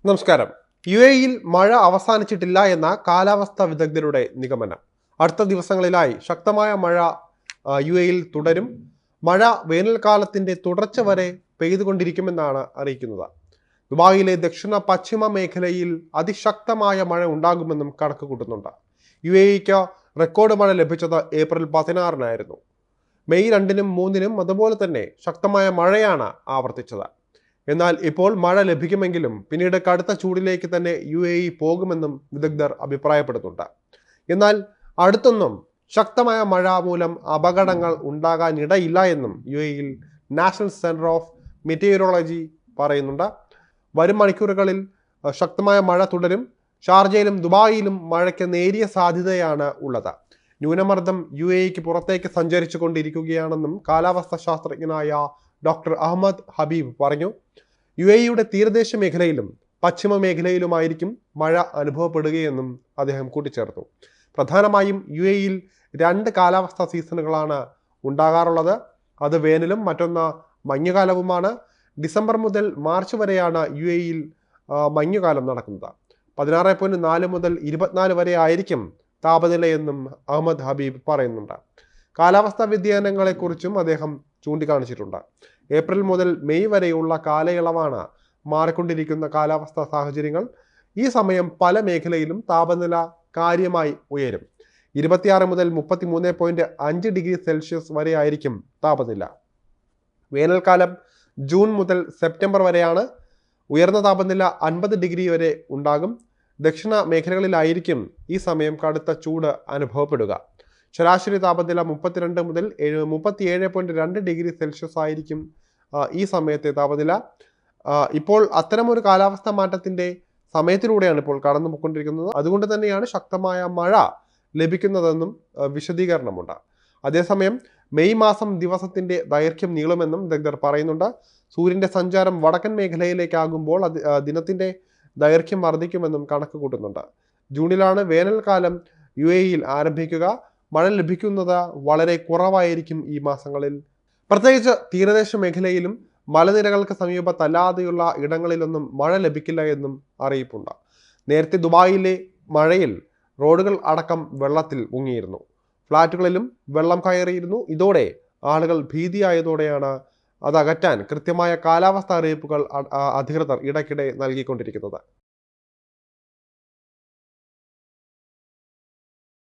നമസ്കാരം. യു.എയിൽ മഴ അവസാനിച്ചിട്ടില്ല എന്ന കാലാവസ്ഥാ വിദഗ്ധരുടെ നിഗമനം. അടുത്ത ദിവസങ്ങളിലായി ശക്തമായ മഴ യു.എയിൽ തുടരും. മഴ വേനൽക്കാലത്തിന്റെ തുടർച്ച വരെ പെയ്തുകൊണ്ടിരിക്കുമെന്നാണ് അറിയിക്കുന്നത്. ദുബായിലെ ദക്ഷിണ പശ്ചിമ മേഖലയിൽ അതിശക്തമായ മഴ ഉണ്ടാകുമെന്നും കണക്ക് കൂട്ടുന്നുണ്ട്. യു.എക്ക് റെക്കോർഡ് മഴ ലഭിച്ചത് ഏപ്രിൽ 16-നായിരുന്നു. മെയ് 2-നും 3-നും അതുപോലെ തന്നെ ശക്തമായ മഴയാണ് ആവർത്തിച്ചത്. എന്നാൽ ഇപ്പോൾ മഴ ലഭിക്കുമെങ്കിലും പിന്നീട് കടുത്ത ചൂടിലേക്ക് തന്നെ യു.എ.ഇ പോകുമെന്നും വിദഗ്ധർ അഭിപ്രായപ്പെടുന്നുണ്ട്. എന്നാൽ അടുത്തൊന്നും ശക്തമായ മഴ മൂലം അപകടങ്ങൾ ഉണ്ടാകാനിടയില്ല എന്നും യു.എ.യിൽ നാഷണൽ സെന്റർ ഓഫ് മെറ്റീരിയോളജി പറയുന്നുണ്ട്. വരും മണിക്കൂറുകളിൽ ശക്തമായ മഴ തുടരും. ഷാർജയിലും ദുബായിലും മഴയ്ക്ക് നേരിയ സാധ്യതയാണ് ഉള്ളത്. ന്യൂനമർദ്ദം യു.എ.ഇക്ക് പുറത്തേക്ക് സഞ്ചരിച്ചു കൊണ്ടിരിക്കുകയാണെന്നും കാലാവസ്ഥാ ശാസ്ത്രജ്ഞനായ ഡോക്ടർ അഹമ്മദ് ഹബീബ് പറഞ്ഞു. യു.എ.യുടെ തീരദേശ മേഖലയിലും പശ്ചിമ മേഖലയിലുമായിരിക്കും മഴ അനുഭവപ്പെടുകയെന്നും അദ്ദേഹം കൂട്ടിച്ചേർത്തു. പ്രധാനമായും യു.എ.യിൽ 2 കാലാവസ്ഥാ സീസണുകളാണ് ഉണ്ടാകാറുള്ളത്. അത് വേനലും മറ്റൊന്ന് മഞ്ഞുകാലവുമാണ്. ഡിസംബർ മുതൽ മാർച്ച് വരെയാണ് യു.എ.യിൽ മഞ്ഞുകാലം നടക്കുന്നത്. 16.4 മുതൽ 24 വരെ ആയിരിക്കും താപനിലയെന്നും അഹമ്മദ് ഹബീബ് പറയുന്നുണ്ട്. കാലാവസ്ഥാ വ്യതിയാനങ്ങളെക്കുറിച്ചും അദ്ദേഹം ചൂണ്ടിക്കാണിച്ചിട്ടുണ്ട്. ഏപ്രിൽ മുതൽ മെയ് വരെയുള്ള കാലയളവാണ് മാറിക്കൊണ്ടിരിക്കുന്ന കാലാവസ്ഥാ സാഹചര്യങ്ങൾ. ഈ സമയം പല മേഖലയിലും താപനില കാര്യമായി ഉയരും. 26 മുതൽ 33.5 ഡിഗ്രി സെൽഷ്യസ് വരെ ആയിരിക്കും താപനില. വേനൽക്കാലം ജൂൺ മുതൽ സെപ്റ്റംബർ വരെയാണ്. ഉയർന്ന താപനില 50 ഡിഗ്രി വരെ ഉണ്ടാകും. ദക്ഷിണ മേഖലകളിലായിരിക്കും ഈ സമയം കടുത്ത ചൂട് അനുഭവപ്പെടുക. ശരാശരി താപനില 32 മുതൽ 37.2 ഡിഗ്രി സെൽഷ്യസ് ആയിരിക്കും ഈ സമയത്തെ താപനില. ഇപ്പോൾ അത്തരമൊരു കാലാവസ്ഥാ മാറ്റത്തിന്റെ സമയത്തിലൂടെയാണ് ഇപ്പോൾ കടന്നു പോയിക്കൊണ്ടിരിക്കുന്നത്. അതുകൊണ്ട് തന്നെയാണ് ശക്തമായ മഴ ലഭിക്കുന്നതെന്നും വിശദീകരണമുണ്ട്. അതേസമയം മെയ് മാസം ദിവസത്തിന്റെ ദൈർഘ്യം നീളുമെന്നും വിദഗ്ധർ പറയുന്നുണ്ട്. സൂര്യന്റെ സഞ്ചാരം വടക്കൻ മേഖലയിലേക്കാകുമ്പോൾ ദിനത്തിന്റെ ദൈർഘ്യം വർദ്ധിക്കുമെന്നും കണക്ക് കൂട്ടുന്നുണ്ട്. ജൂണിലാണ് വേനൽക്കാലം യു.എയിൽ ആരംഭിക്കുക. മഴ ലഭിക്കുന്നത് വളരെ കുറവായിരിക്കും ഈ മാസങ്ങളിൽ. പ്രത്യേകിച്ച് തീരദേശ മേഖലയിലും മലനിരകൾക്ക് സമീപത്തല്ലാതെയുള്ള ഇടങ്ങളിലൊന്നും മഴ ലഭിക്കില്ല എന്നും അറിയിപ്പുണ്ട്. നേരത്തെ ദുബായിലെ മഴയിൽ റോഡുകൾ അടക്കം വെള്ളത്തിൽ മുങ്ങിയിരുന്നു. ഫ്ളാറ്റുകളിലും വെള്ളം കയറിയിരുന്നു. ഇതോടെ ആളുകൾ ഭീതിയായതോടെയാണ് അത് അകറ്റാൻ കൃത്യമായ കാലാവസ്ഥാ അറിയിപ്പുകൾ അധികൃതർ ഇടയ്ക്കിടെ നൽകിക്കൊണ്ടിരിക്കുന്നത്.